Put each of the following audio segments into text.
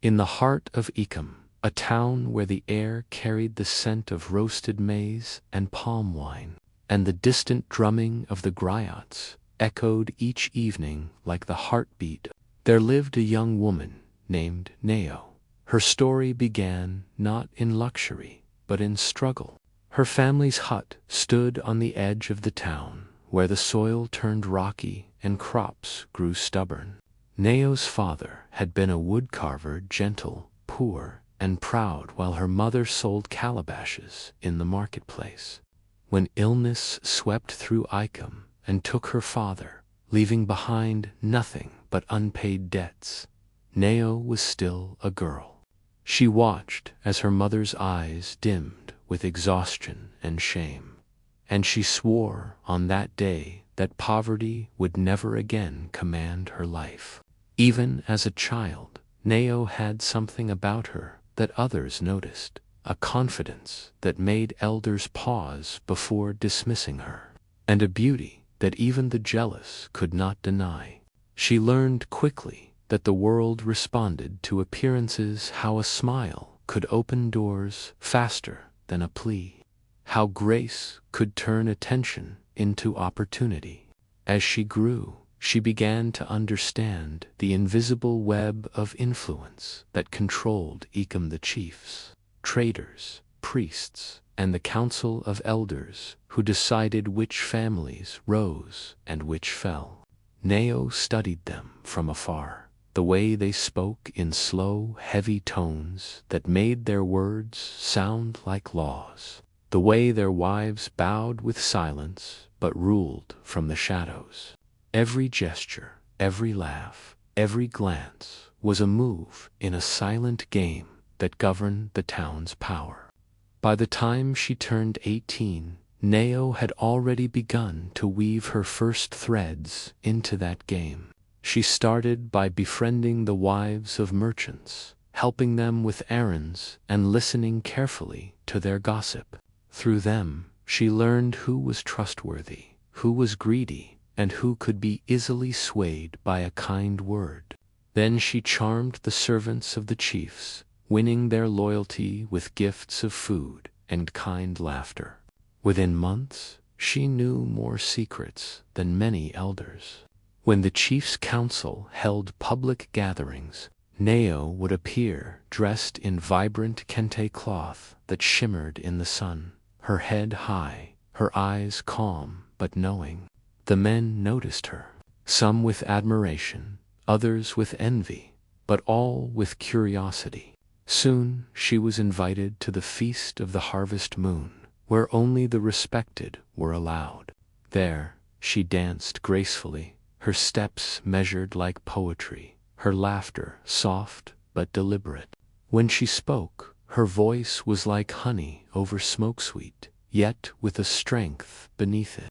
In the heart of Ecum, a town where the air carried the scent of roasted maize and palm wine, and the distant drumming of the griots echoed each evening like the heartbeat, there lived a young woman named Nao. Her story began not in luxury, but in struggle. Her family's hut stood on the edge of the town, where the soil turned rocky and crops grew stubborn. Nao's father had been a woodcarver, gentle, poor, and proud, while her mother sold calabashes in the marketplace. When illness swept through Icum and took her father, leaving behind nothing but unpaid debts, Nao was still a girl. She watched as her mother's eyes dimmed with exhaustion and shame, and she swore on that day that poverty would never again command her life. Even as a child, Nao had something about her that others noticed, a confidence that made elders pause before dismissing her, and a beauty that even the jealous could not deny. She learned quickly that the world responded to appearances, how a smile could open doors faster than a plea, how grace could turn attention into opportunity. As she grew, she began to understand the invisible web of influence that controlled Ecum, the chiefs, traders, priests, and the council of elders who decided which families rose and which fell. Nao studied them from afar, the way they spoke in slow, heavy tones that made their words sound like laws, the way their wives bowed with silence but ruled from the shadows. Every gesture, every laugh, every glance was a move in a silent game that governed the town's power. By the time she turned 18, Nao had already begun to weave her first threads into that game. She started by befriending the wives of merchants, helping them with errands and listening carefully to their gossip. Through them, she learned who was trustworthy, who was greedy, and who could be easily swayed by a kind word. Then she charmed the servants of the chiefs, winning their loyalty with gifts of food and kind laughter. Within months, she knew more secrets than many elders. When the chief's council held public gatherings, Nao would appear dressed in vibrant kente cloth that shimmered in the sun, her head high, her eyes calm but knowing. The men noticed her, some with admiration, others with envy, but all with curiosity. Soon she was invited to the feast of the harvest moon, where only the respected were allowed. There, she danced gracefully, her steps measured like poetry, her laughter soft but deliberate. When she spoke, her voice was like honey over smoke-sweet, yet with a strength beneath it.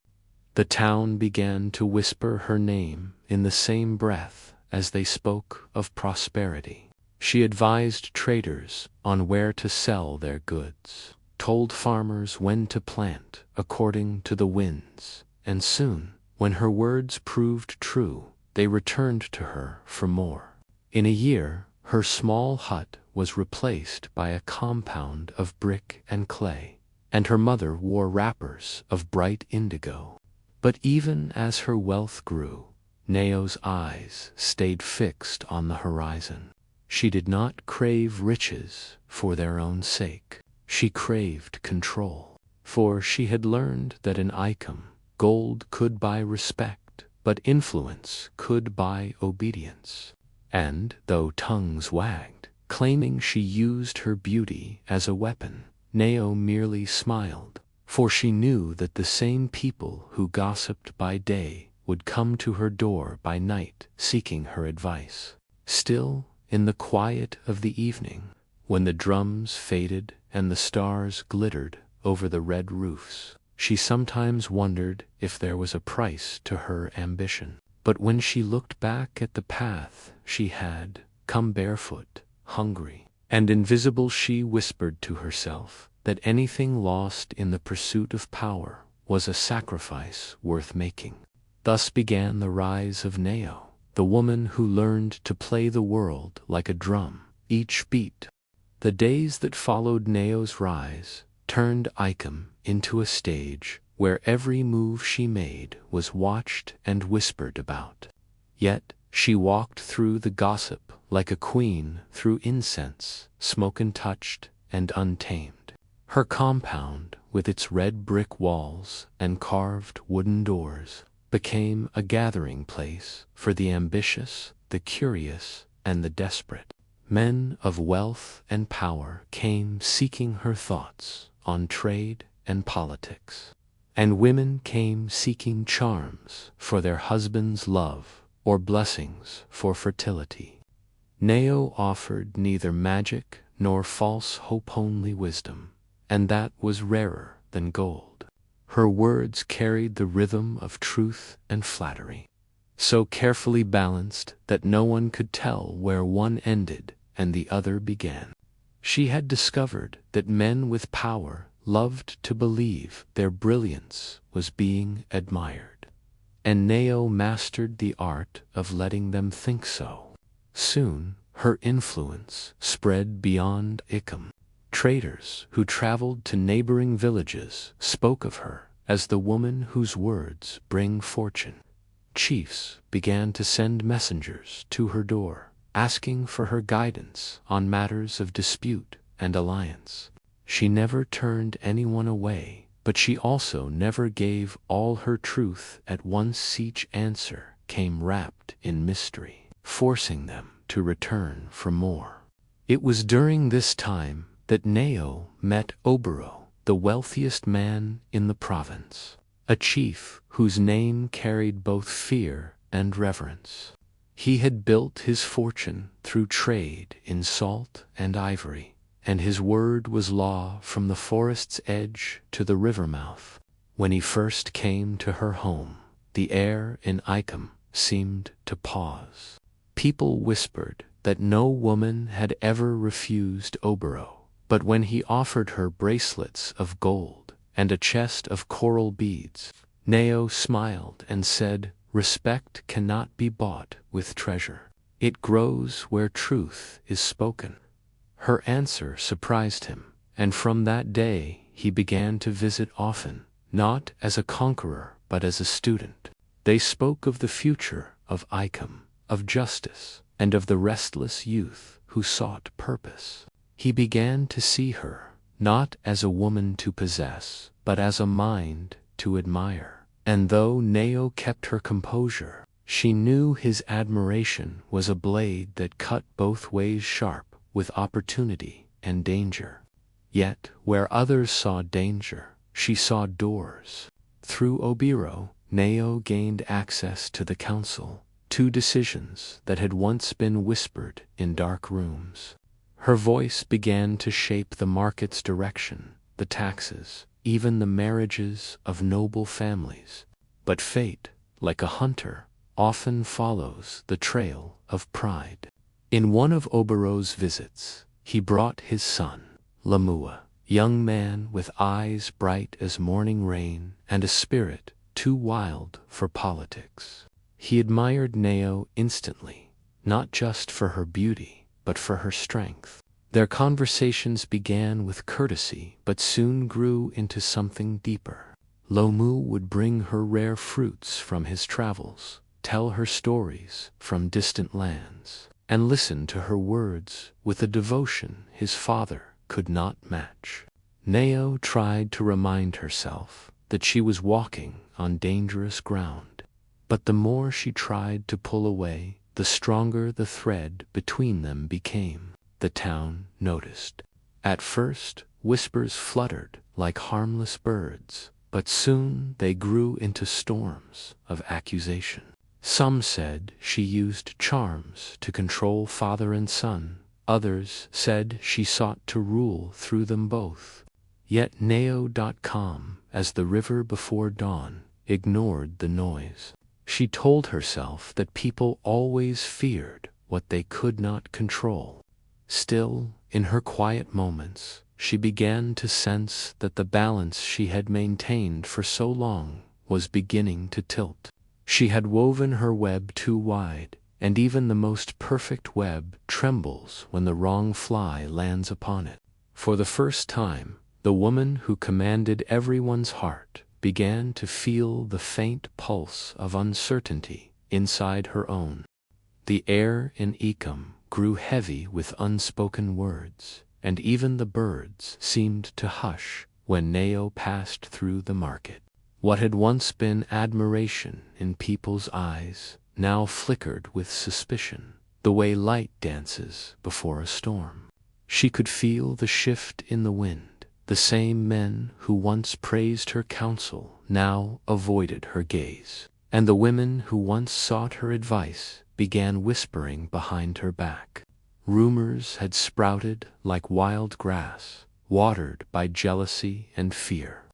The town began to whisper her name in the same breath as they spoke of prosperity. She advised traders on where to sell their goods, told farmers when to plant according to the winds, and soon, when her words proved true, they returned to her for more. In a year, her small hut was replaced by a compound of brick and clay, and her mother wore wrappers of bright indigo. But even as her wealth grew, Nao's eyes stayed fixed on the horizon. She did not crave riches for their own sake. She craved control, for she had learned that in Icum, gold could buy respect, but influence could buy obedience. And, though tongues wagged, claiming she used her beauty as a weapon, Nao merely smiled, for she knew that the same people who gossiped by day would come to her door by night seeking her advice. Still, in the quiet of the evening, when the drums faded and the stars glittered over the red roofs, she sometimes wondered if there was a price to her ambition. But when she looked back at the path she had come barefoot, hungry, and invisible, she whispered to herself that anything lost in the pursuit of power was a sacrifice worth making. Thus began the rise of Nao, the woman who learned to play the world like a drum, each beat. The days that followed Neo's rise turned Icum into a stage where every move she made was watched and whispered about. Yet she walked through the gossip like a queen through incense, smoke-untouched and untamed. Her compound, with its red brick walls and carved wooden doors, became a gathering place for the ambitious, the curious, and the desperate. Men of wealth and power came seeking her thoughts on trade and politics, and women came seeking charms for their husbands' love or blessings for fertility. Neo offered neither magic nor false hope, only wisdom, and that was rarer than gold. Her words carried the rhythm of truth and flattery, so carefully balanced that no one could tell where one ended and the other began. She had discovered that men with power loved to believe their brilliance was being admired, and Neo mastered the art of letting them think so. Soon, her influence spread beyond Icum. Traders who traveled to neighboring villages spoke of her as the woman whose words bring fortune. Chiefs began to send messengers to her door, asking for her guidance on matters of dispute and alliance. She never turned anyone away, but she also never gave all her truth at once. Each answer came wrapped in mystery, forcing them to return for more. It was during this time that Neo met Obero, the wealthiest man in the province, a chief whose name carried both fear and reverence. He had built his fortune through trade in salt and ivory, and his word was law from the forest's edge to the river mouth. When he first came to her home, the air in Icum seemed to pause. People whispered that no woman had ever refused Obero, but when he offered her bracelets of gold and a chest of coral beads, Neo smiled and said, "Respect cannot be bought with treasure. It grows where truth is spoken." Her answer surprised him, and from that day he began to visit often, not as a conqueror but as a student. They spoke of the future of Icum, of justice, and of the restless youth who sought purpose. He began to see her, not as a woman to possess, but as a mind to admire. And though Neo kept her composure, she knew his admiration was a blade that cut both ways, sharp with opportunity and danger. Yet, where others saw danger, she saw doors. Through Obero, Neo gained access to the council, to decisions that had once been whispered in dark rooms. Her voice began to shape the market's direction, the taxes, even the marriages of noble families. But fate, like a hunter, often follows the trail of pride. In one of Obero's visits, he brought his son, Lamua, young man with eyes bright as morning rain and a spirit too wild for politics. He admired Neo instantly, not just for her beauty, but for her strength. Their conversations began with courtesy but soon grew into something deeper. Lomu would bring her rare fruits from his travels, tell her stories from distant lands, and listen to her words with a devotion his father could not match. Neo tried to remind herself that she was walking on dangerous ground, but the more she tried to pull away, the stronger the thread between them became. The town noticed. At first, whispers fluttered like harmless birds, but soon they grew into storms of accusation. Some said she used charms to control father and son. Others said she sought to rule through them both. Yet Neo.com, as the river before dawn, ignored the noise. She told herself that people always feared what they could not control. Still, in her quiet moments, she began to sense that the balance she had maintained for so long was beginning to tilt. She had woven her web too wide, and even the most perfect web trembles when the wrong fly lands upon it. For the first time, the woman who commanded everyone's heart began to feel the faint pulse of uncertainty inside her own. The air in Ecom grew heavy with unspoken words, and even the birds seemed to hush when Neo passed through the market. What had once been admiration in people's eyes now flickered with suspicion, the way light dances before a storm. She could feel the shift in the wind. The same men who once praised her counsel now avoided her gaze, and the women who once sought her advice began whispering behind her back. Rumors had sprouted like wild grass, watered by jealousy and fear.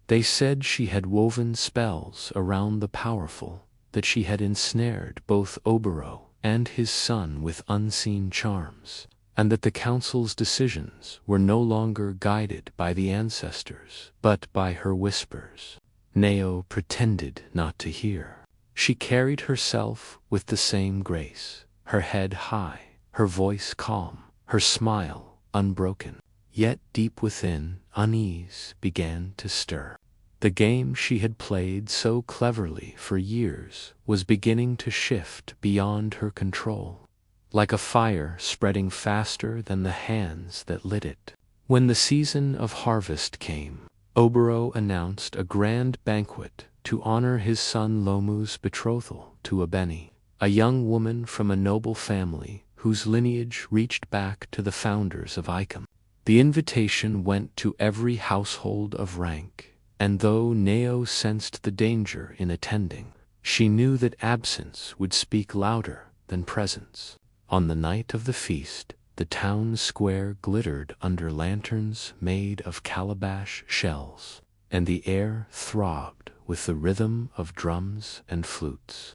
They said she had woven spells around the powerful, that she had ensnared both Obero and his son with unseen charms, and that the council's decisions were no longer guided by the ancestors, but by her whispers. Neo pretended not to hear. She carried herself with the same grace, her head high, her voice calm, her smile unbroken. Yet deep within, unease began to stir. The game she had played so cleverly for years was beginning to shift beyond her control, like a fire spreading faster than the hands that lit it. When the season of harvest came, Obero announced a grand banquet to honor his son Lomu's betrothal to Abeni, a young woman from a noble family whose lineage reached back to the founders of Icom. The invitation went to every household of rank, and though Neo sensed the danger in attending, she knew that absence would speak louder than presence. On the night of the feast, the town square glittered under lanterns made of calabash shells, and the air throbbed with the rhythm of drums and flutes.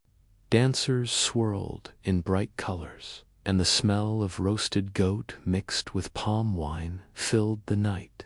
Dancers swirled in bright colors, and the smell of roasted goat mixed with palm wine filled the night.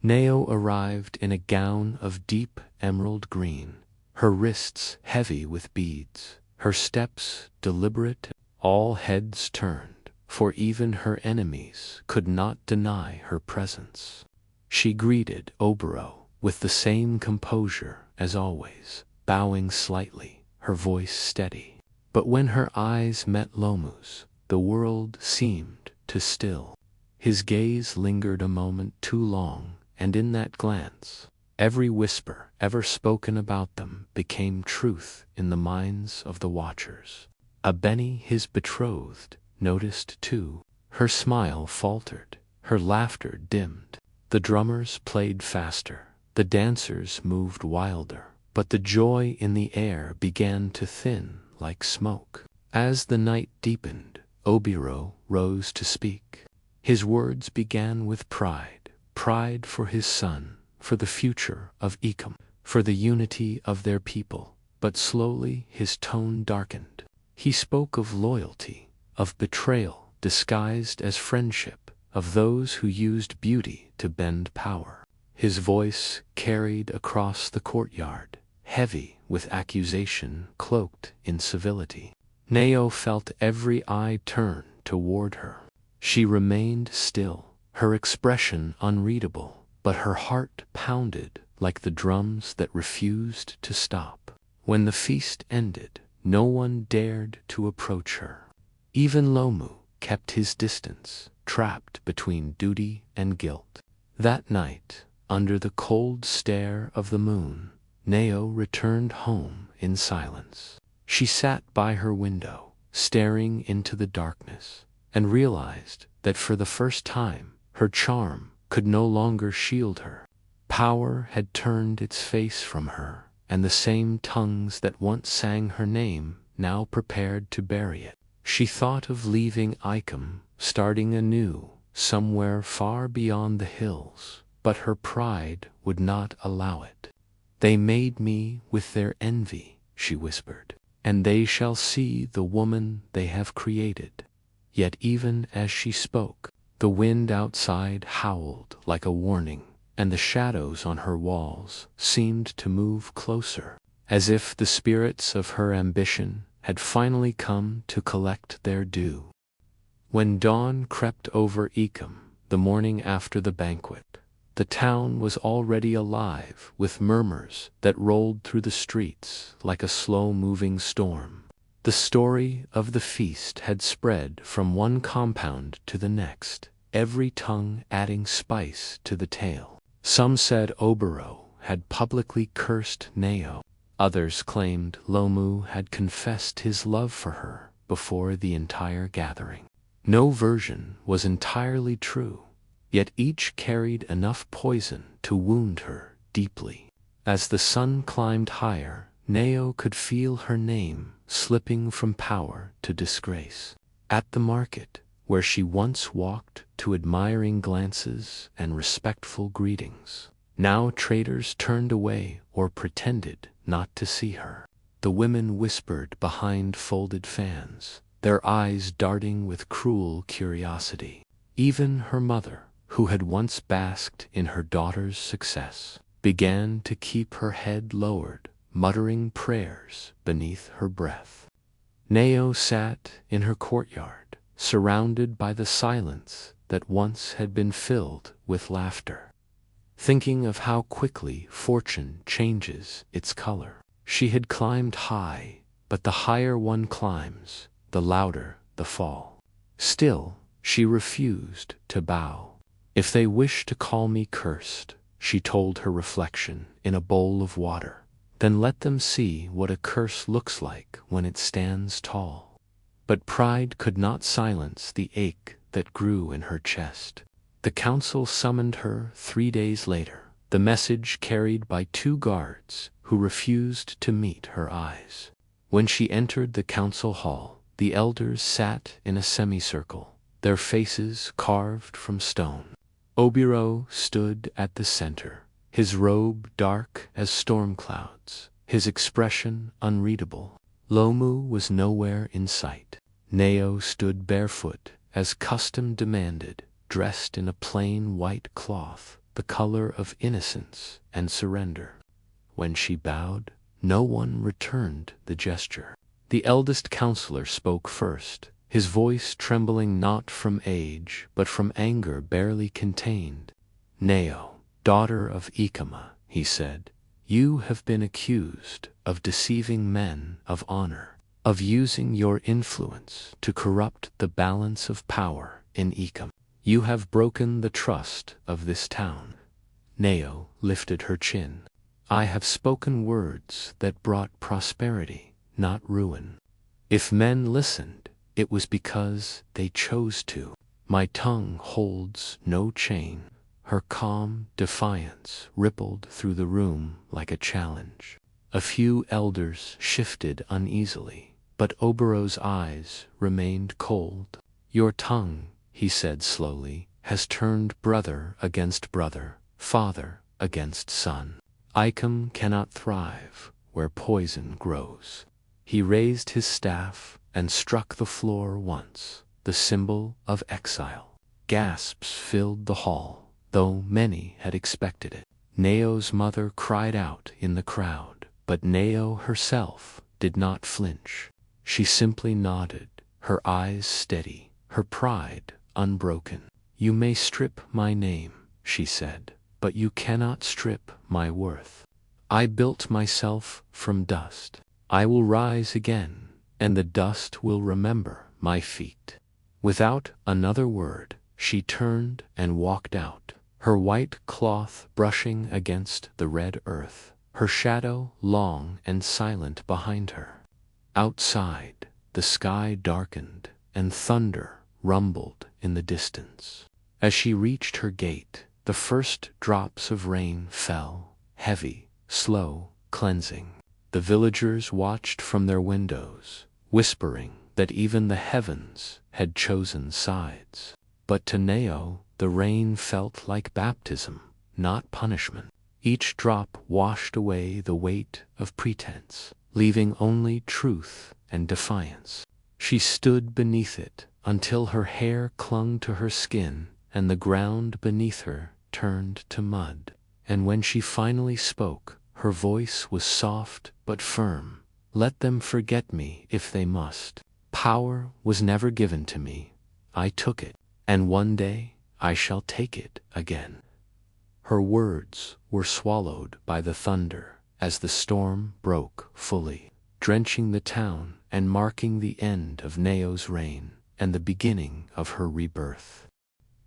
Neo arrived in a gown of deep emerald green, her wrists heavy with beads, her steps deliberate. All heads turned, for even her enemies could not deny her presence. She greeted Obero with the same composure as always, bowing slightly, her voice steady. But when her eyes met Lomu's, the world seemed to still. His gaze lingered a moment too long, and in that glance, every whisper ever spoken about them became truth in the minds of the watchers. Abeni, his betrothed, noticed too. Her smile faltered, her laughter dimmed. The drummers played faster, the dancers moved wilder, but the joy in the air began to thin like smoke. As the night deepened, Obero rose to speak. His words began with pride, pride for his son, for the future of Ecom, for the unity of their people. But slowly his tone darkened. He spoke of loyalty, of betrayal disguised as friendship, of those who used beauty to bend power. His voice carried across the courtyard, heavy with accusation cloaked in civility. Neo felt every eye turn toward her. She remained still, her expression unreadable, but her heart pounded like the drums that refused to stop. When the feast ended, no one dared to approach her. Even Lomu kept his distance, trapped between duty and guilt. That night, under the cold stare of the moon, Neo returned home in silence. She sat by her window, staring into the darkness, and realized that for the first time, her charm could no longer shield her. Power had turned its face from her, and the same tongues that once sang her name now prepared to bury it. She thought of leaving Icom, starting anew, somewhere far beyond the hills, but her pride would not allow it. "They made me with their envy," she whispered, "and they shall see the woman they have created." Yet even as she spoke, the wind outside howled like a warning, and the shadows on her walls seemed to move closer, as if the spirits of her ambition had finally come to collect their due. When dawn crept over Ecum, the morning after the banquet, the town was already alive with murmurs that rolled through the streets like a slow-moving storm. The story of the feast had spread from one compound to the next, every tongue adding spice to the tale. Some said Obero had publicly cursed Neo. Others claimed Lomu had confessed his love for her before the entire gathering. No version was entirely true, yet each carried enough poison to wound her deeply. As the sun climbed higher, Neo could feel her name slipping from power to disgrace. At the market, where she once walked to admiring glances and respectful greetings, now traders turned away or pretended not to see her. The women whispered behind folded fans, their eyes darting with cruel curiosity. Even her mother, who had once basked in her daughter's success, began to keep her head lowered, muttering prayers beneath her breath. Neo sat in her courtyard, surrounded by the silence that once had been filled with laughter, thinking of how quickly fortune changes its color. She had climbed high, but the higher one climbs, the louder the fall. Still, she refused to bow. If they wish to call me cursed, she told her reflection in a bowl of water, then let them see what a curse looks like when it stands tall. But pride could not silence the ache that grew in her chest. The council summoned her 3 days later, the message carried by 2 guards who refused to meet her eyes. When she entered the council hall, the elders sat in a semicircle, their faces carved from stone. Obero stood at the center, his robe dark as storm clouds, his expression unreadable. Lomu was nowhere in sight. Neo stood barefoot, as custom demanded, dressed in a plain white cloth, the color of innocence and surrender. When she bowed, no one returned the gesture. The eldest counselor spoke first, his voice trembling not from age but from anger barely contained. "Neo, daughter of Ikama," he said, "you have been accused of deceiving men of honor, of using your influence to corrupt the balance of power in Ikam. You have broken the trust of this town." Neo lifted her chin. "I have spoken words that brought prosperity, not ruin. If men listened, it was because they chose to. My tongue holds no chain." Her calm defiance rippled through the room like a challenge. A few elders shifted uneasily, but Obero's eyes remained cold. "Your tongue," he said slowly, "has turned brother against brother, father against son. Icum cannot thrive where poison grows." He raised his staff and struck the floor once, the symbol of exile. Gasps filled the hall, though many had expected it. Neo's mother cried out in the crowd, but Neo herself did not flinch. She simply nodded, her eyes steady, her pride unbroken. "You may strip my name," she said, "but you cannot strip my worth. I built myself from dust. I will rise again, and the dust will remember my feet." Without another word, she turned and walked out, her white cloth brushing against the red earth, her shadow long and silent behind her. Outside, the sky darkened, and thunder rumbled in the distance. As she reached her gate, the first drops of rain fell, heavy, slow, cleansing. The villagers watched from their windows, whispering that even the heavens had chosen sides. But to Neo, the rain felt like baptism, not punishment. Each drop washed away the weight of pretense, leaving only truth and defiance. She stood beneath it until her hair clung to her skin and the ground beneath her turned to mud. And when she finally spoke, her voice was soft but firm, Let them forget me if they must. Power was never given to me. I took it, and one day I shall take it again." Her words were swallowed by the thunder as the storm broke fully, drenching the town and marking the end of Neo's reign and the beginning of her rebirth.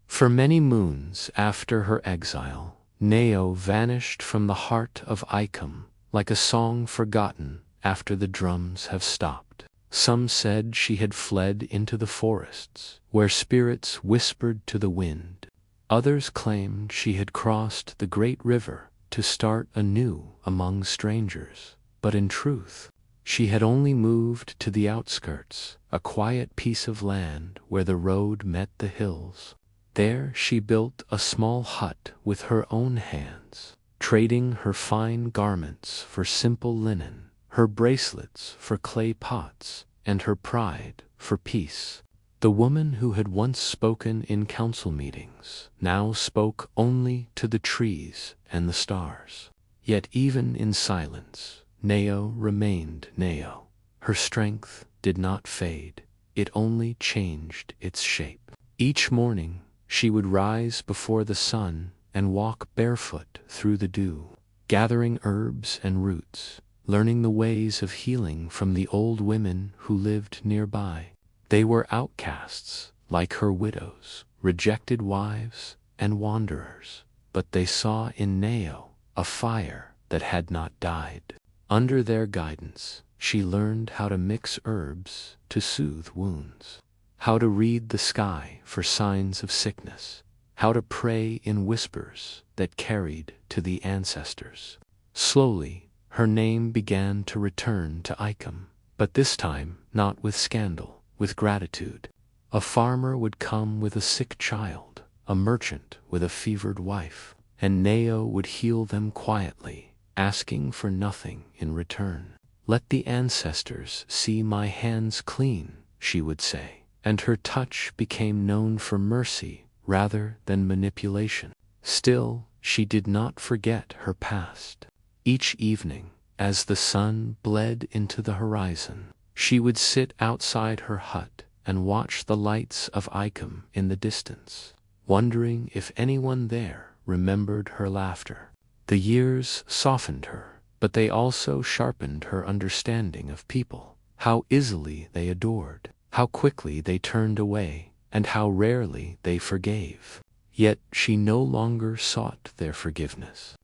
For many moons after her exile, Neo vanished from the heart of Icum like a song forgotten after the drums have stopped. Some said she had fled into the forests, where spirits whispered to the wind. Others claimed she had crossed the great river to start anew among strangers. But in truth, she had only moved to the outskirts, a quiet piece of land where the road met the hills. There she built a small hut with her own hands, trading her fine garments for simple linen, her bracelets for clay pots, and her pride for peace. The woman who had once spoken in council meetings now spoke only to the trees and the stars. Yet even in silence, Neo remained Neo. Her strength did not fade, it only changed its shape. Each morning, she would rise before the sun and walk barefoot through the dew, gathering herbs and roots, learning the ways of healing from the old women who lived nearby. They were outcasts, like her widows, rejected wives, and wanderers, but they saw in Neo a fire that had not died. Under their guidance, she learned how to mix herbs to soothe wounds, how to read the sky for signs of sickness, how to pray in whispers that carried to the ancestors. Slowly, her name began to return to Icum, but this time not with scandal, with gratitude. A farmer would come with a sick child, a merchant with a fevered wife, and Neo would heal them quietly, asking for nothing in return. "Let the ancestors see my hands clean," she would say, and her touch became known for mercy rather than manipulation. Still, she did not forget her past. Each evening, as the sun bled into the horizon, she would sit outside her hut and watch the lights of Icum in the distance, wondering if anyone there remembered her laughter. The years softened her, but they also sharpened her understanding of people, how easily they adored, how quickly they turned away, and how rarely they forgave. Yet she no longer sought their forgiveness.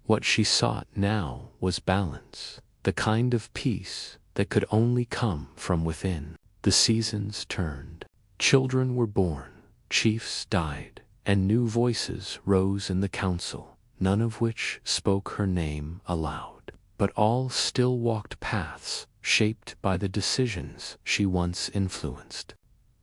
What she sought now was balance, the kind of peace that could only come from within. The seasons turned. Children were born, chiefs died, and new voices rose in the council, none of which spoke her name aloud. But all still walked paths shaped by the decisions she once influenced.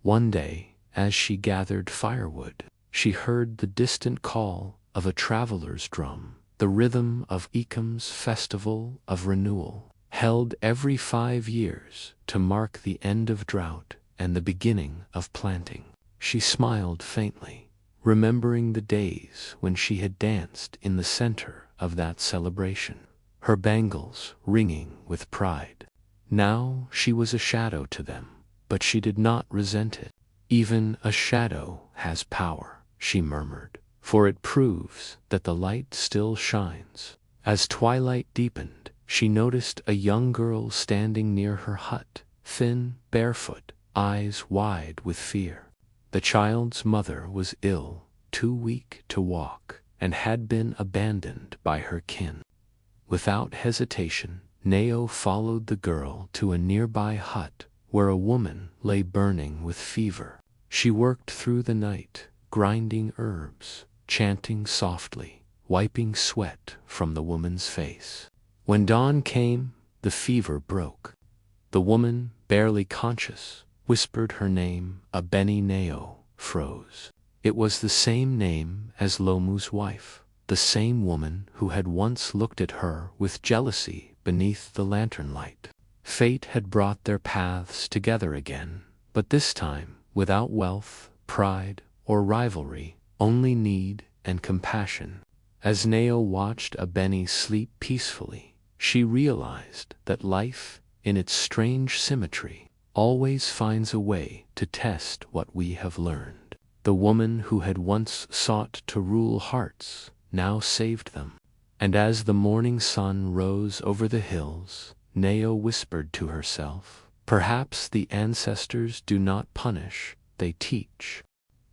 One day, as she gathered firewood, she heard the distant call of a traveler's drum, the rhythm of Icum's festival of renewal, held every 5 years to mark the end of drought and the beginning of planting. She smiled faintly, remembering the days when she had danced in the center of that celebration, her bangles ringing with pride. Now she was a shadow to them, but she did not resent it. "Even a shadow has power," she murmured, "for it proves that the light still shines." As twilight deepened, she noticed a young girl standing near her hut, thin, barefoot, eyes wide with fear. The child's mother was ill, too weak to walk, and had been abandoned by her kin. Without hesitation, Neo followed the girl to a nearby hut where a woman lay burning with fever. She worked through the night, grinding herbs, chanting softly, wiping sweat from the woman's face. When dawn came, the fever broke. The woman, barely conscious, whispered her name. A Beni Neo froze. It was the same name as Lomu's wife, the same woman who had once looked at her with jealousy beneath the lantern light. Fate had brought their paths together again, but this time without wealth, pride, or rivalry, only need and compassion. As Neo watched a Beni sleep peacefully, she realized that life, in its strange symmetry, always finds a way to test what we have learned. The woman who had once sought to rule hearts now saved them. And as the morning sun rose over the hills, Neo whispered to herself, "Perhaps the ancestors do not punish, they teach."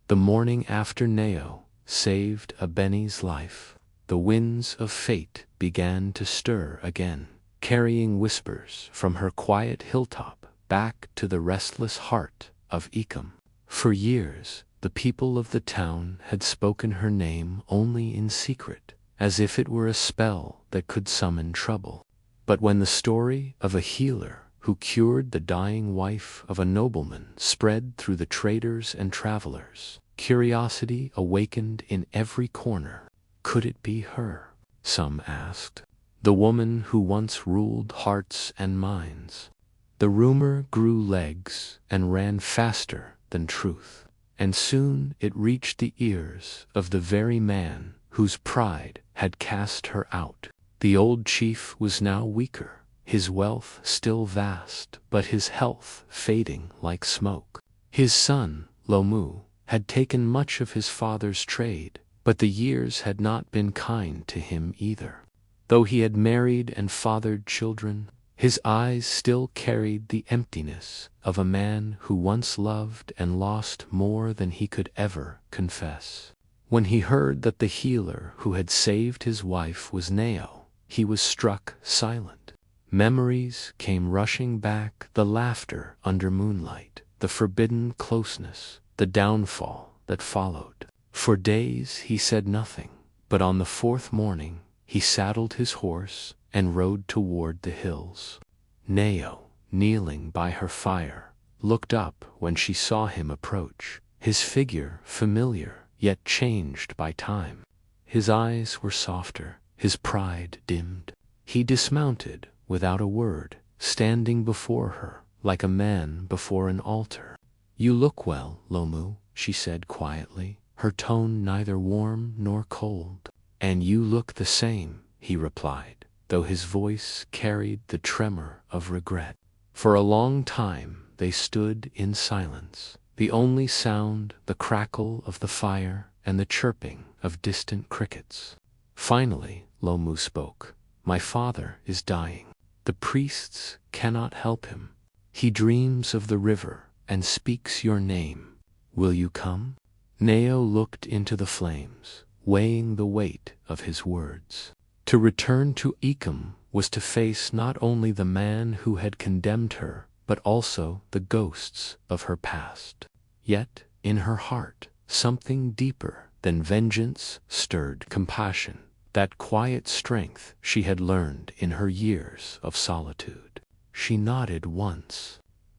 The morning after Neo saved Abeni's life, the winds of fate began to stir again, carrying whispers from her quiet hilltop back to the restless heart of Ecum. For years, the people of the town had spoken her name only in secret, as if it were a spell that could summon trouble. But when the story of a healer who cured the dying wife of a nobleman spread through the traders and travelers, curiosity awakened in every corner. Could it be her? Some asked. The woman who once ruled hearts and minds. The rumor grew legs and ran faster than truth, and soon it reached the ears of the very man whose pride had cast her out. The old chief was now weaker, his wealth still vast, but his health fading like smoke. His son, Lomu, had taken much of his father's trade, but the years had not been kind to him either. Though he had married and fathered children, his eyes still carried the emptiness of a man who once loved and lost more than he could ever confess. When he heard that the healer who had saved his wife was Neo, he was struck silent. Memories came rushing back, the laughter under moonlight, the forbidden closeness, the downfall that followed. For days he said nothing, but on the fourth morning he saddled his horse and rode toward the hills. Neo, kneeling by her fire, looked up when she saw him approach, his figure familiar yet changed by time. His eyes were softer, his pride dimmed. He dismounted without a word, standing before her like a man before an altar. "You look well, Lomu," she said quietly, her tone neither warm nor cold. "And you look the same," he replied, though his voice carried the tremor of regret. For a long time they stood in silence, the only sound the crackle of the fire and the chirping of distant crickets. Finally, Lomu spoke. "My father is dying. The priests cannot help him. He dreams of the river and speaks your name. Will you come?" Neo looked into the flames, weighing the weight of his words. To return to Ecum was to face not only the man who had condemned her, but also the ghosts of her past. Yet, in her heart, something deeper than vengeance stirred compassion, that quiet strength she had learned in her years of solitude. She nodded once.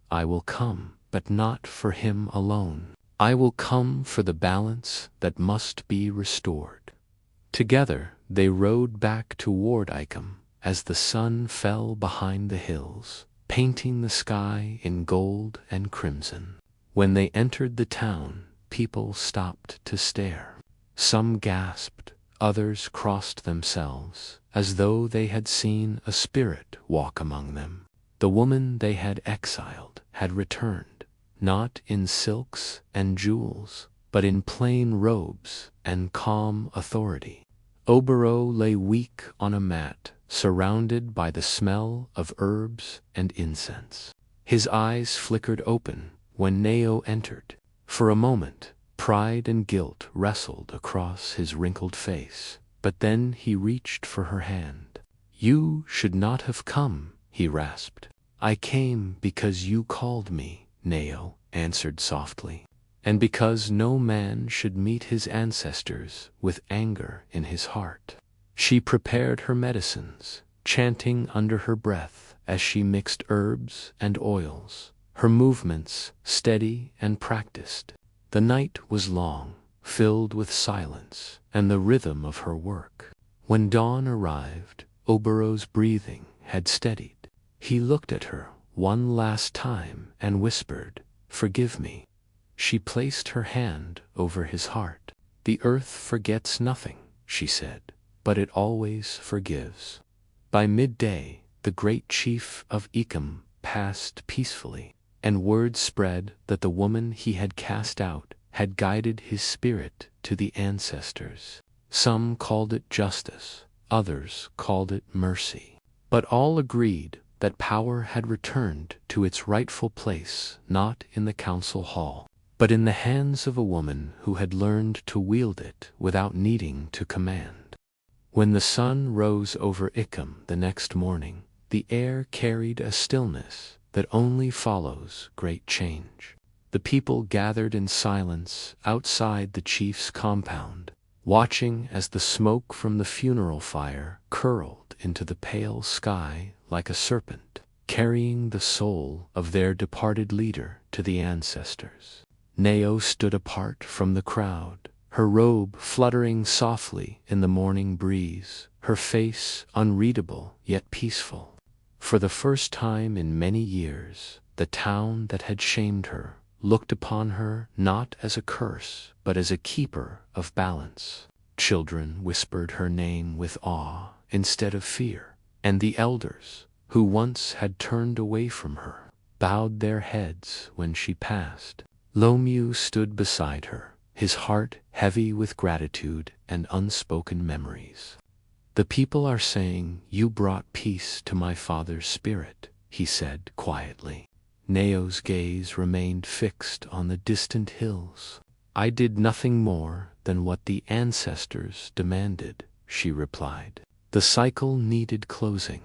"I will come, but not for him alone. I will come for the balance that must be restored." Together they rode back toward Icum as the sun fell behind the hills, painting the sky in gold and crimson. When they entered the town, people stopped to stare. Some gasped, others crossed themselves, as though they had seen a spirit walk among them. The woman they had exiled had returned, not in silks and jewels, but in plain robes and calm authority. Obero lay weak on a mat, surrounded by the smell of herbs and incense. His eyes flickered open when Neo entered. For a moment, pride and guilt wrestled across his wrinkled face, but then he reached for her hand. "You should not have come," he rasped. "I came because you called me," Neo answered softly, "and because no man should meet his ancestors with anger in his heart." She prepared her medicines, chanting under her breath as she mixed herbs and oils, her movements steady and practiced. The night was long, filled with silence and the rhythm of her work. When dawn arrived, Obero's breathing had steadied. He looked at her one last time and whispered, "Forgive me." She placed her hand over his heart. "The earth forgets nothing," she said, "but it always forgives." By midday, the great chief of Ecum passed peacefully, and word spread that the woman he had cast out had guided his spirit to the ancestors. Some called it justice, others called it mercy. But all agreed that power had returned to its rightful place, not in the council hall, but in the hands of a woman who had learned to wield it without needing to command. When the sun rose over Icum the next morning, the air carried a stillness that only follows great change. The people gathered in silence outside the chief's compound, watching as the smoke from the funeral fire curled into the pale sky like a serpent, carrying the soul of their departed leader to the ancestors. Nao stood apart from the crowd, her robe fluttering softly in the morning breeze, her face unreadable yet peaceful. For the first time in many years, the town that had shamed her looked upon her not as a curse, but as a keeper of balance. Children whispered her name with awe instead of fear, and the elders, who once had turned away from her, bowed their heads when she passed. Lomu stood beside her, his heart heavy with gratitude and unspoken memories. "The people are saying you brought peace to my father's spirit," he said quietly. Nao's gaze remained fixed on the distant hills. "I did nothing more than what the ancestors demanded," she replied. The cycle needed closing.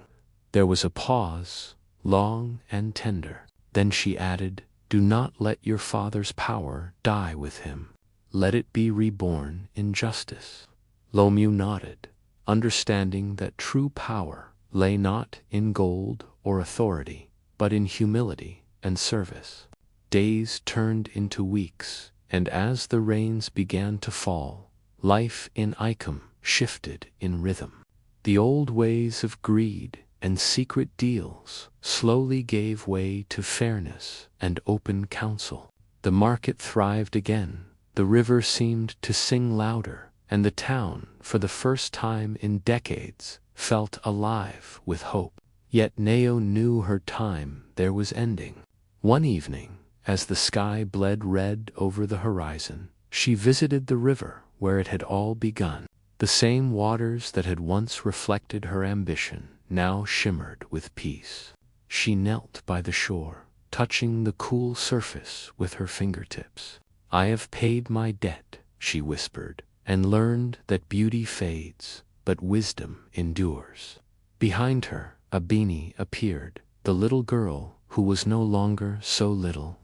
There was a pause, long and tender. Then she added, "Do not let your father's power die with him. Let it be reborn in justice." Lomu nodded, understanding that true power lay not in gold or authority, but in humility and service. Days turned into weeks, and as the rains began to fall, life in Icum shifted in rhythm. The old ways of greed and secret deals slowly gave way to fairness and open counsel. The market thrived again, the river seemed to sing louder, and the town, for the first time in decades, felt alive with hope. Yet Nao knew her time there was ending. One evening, as the sky bled red over the horizon, she visited the river where it had all begun. The same waters that had once reflected her ambition now shimmered with peace. She knelt by the shore, touching the cool surface with her fingertips. "I have paid my debt," she whispered, "and learned that beauty fades, but wisdom endures." Behind her, Abini appeared, the little girl who was no longer so little.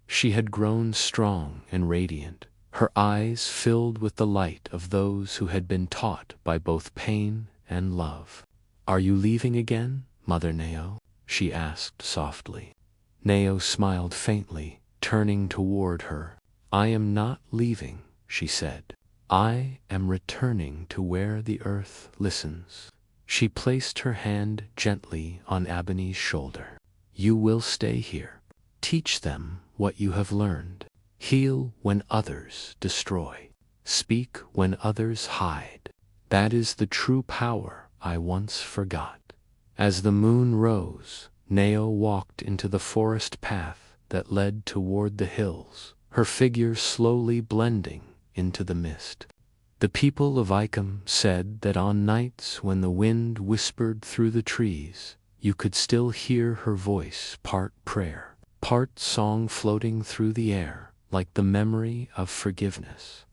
She had grown strong and radiant, her eyes filled with the light of those who had been taught by both pain and love. "Are you leaving again, Mother Nao?" she asked softly. Nao smiled faintly, turning toward her. "I am not leaving," she said. "I am returning to where the earth listens." She placed her hand gently on Abini's shoulder. "You will stay here. Teach them what you have learned. Heal when others destroy. Speak when others hide. That is the true power I once forgot." As the moon rose, Nao walked into the forest path that led toward the hills, her figure slowly blending into the mist. The people of Icum said that on nights when the wind whispered through the trees, you could still hear her voice, part prayer, part song, floating through the air like the memory of forgiveness.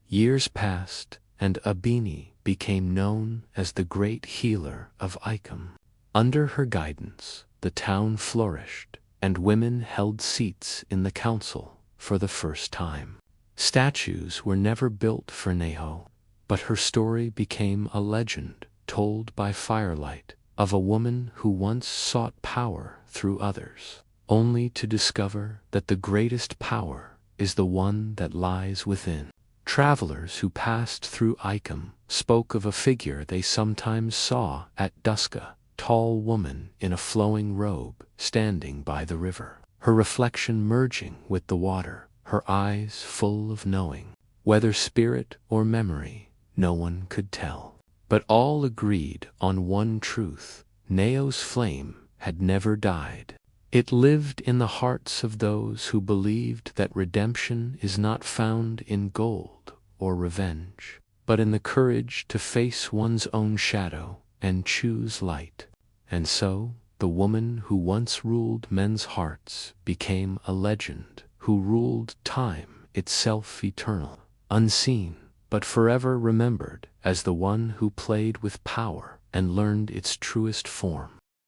Years passed, and Abini became known as the great healer of Icum. Under her guidance, the town flourished, and women held seats in the council for the first time. Statues were never built for Nao, but her story became a legend told by firelight of a woman who once sought power through others, only to discover that the greatest power is the one that lies within. Travelers who passed through Icum spoke of a figure they sometimes saw at dusk, a tall woman in a flowing robe standing by the river, her reflection merging with the water, her eyes full of knowing. Whether spirit or memory, no one could tell. But all agreed on one truth: Nao's flame had never died. It lived in the hearts of those who believed that redemption is not found in gold or revenge, but in the courage to face one's own shadow and choose light. And so, the woman who once ruled men's hearts became a legend, who ruled time itself, eternal, unseen, but forever remembered as the one who played with power and learned its truest form.